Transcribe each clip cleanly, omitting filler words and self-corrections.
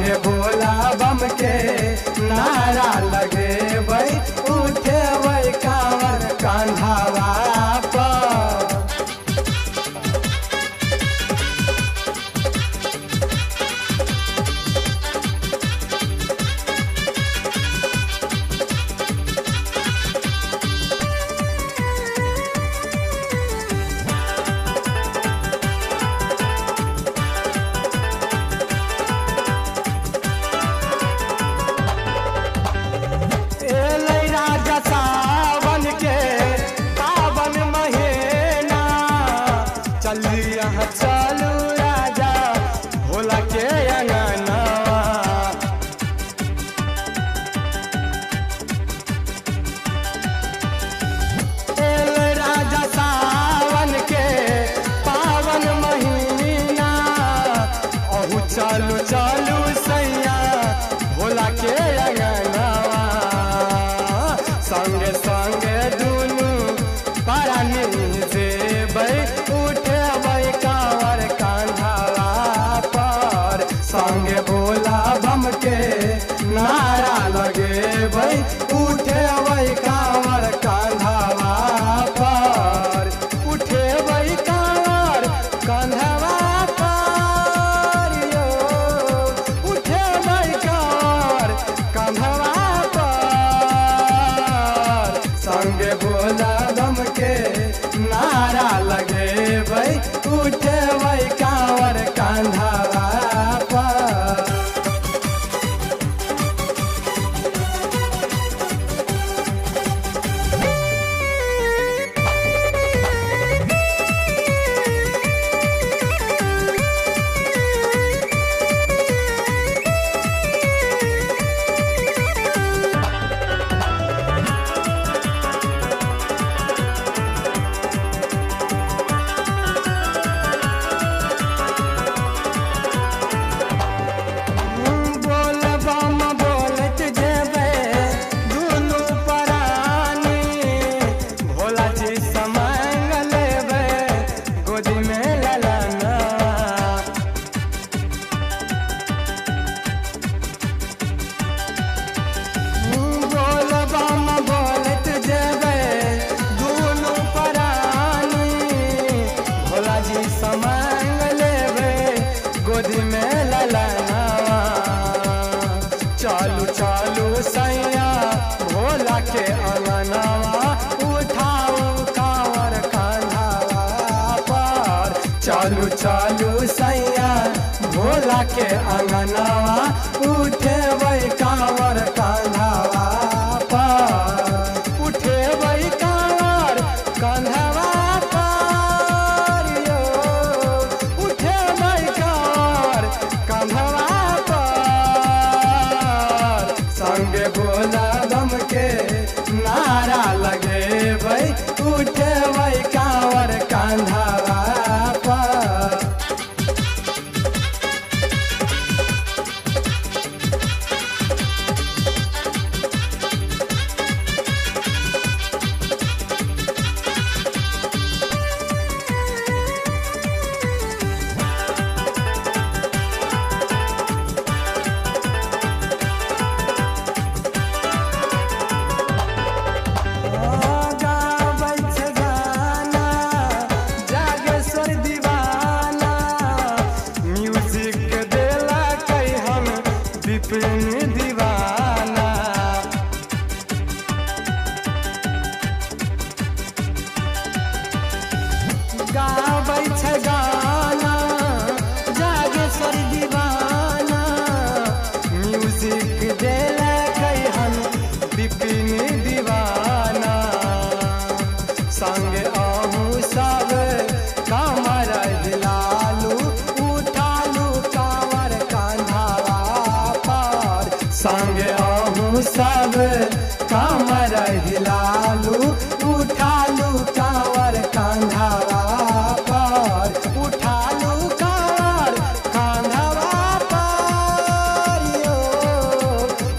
संगे भोला बम के नारा लगे भाई उठे भाई कांवर कांधावा पर। चलू राजा भोला के अंगनवा एल राजा सावन के पावन महीना अहू चलू चलू सैया भोला के अंगनवा संगे संगे दुनू परानी देबै उठे कांवर कांधावा पर। संगे भोला बम के नारा लगे भाई उठे भाई कांवर कांधावा पर। उठे भाई कांवर कांधावा पर यो उठे भाई कांवर कांधावा पर। संगे भोला बम के नारा लगे भाई उठे भाई कांवर कांधावा पर। मांग लेवे गोदी में ललनावा चालू चालू सैया भोला के अंगनवा उठाऊ कांवर कांधावा पर। चालू चालू सैया भोला के अंगनवा उठे वही कांवर कांधावा पर। उठे वही कांवर कांधावा संगे भोला बम के नारा लगे भाई उठे भाई कांवर कांधावा पर। दीवाना गाबै छै गाना जागेश्वर दीवाना म्यूजिक देलकै हन विपिन दीवाना। संगे अहू सब कांवर हिलालू उठालू कांवर कांधावा पर। संगे अहू सब कांवर हिलालू उठालू कांवर कांधावा पर। उठालू कांवर कांधावा पर यो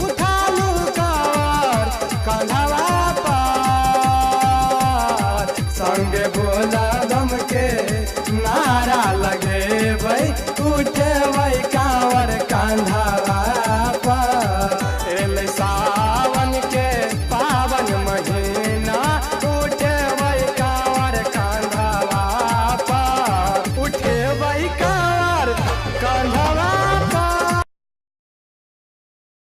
उठालू कांवर कांधावा पर। संगे भोला बम के नारा लगे भाई उठे भाई कांवर कांधा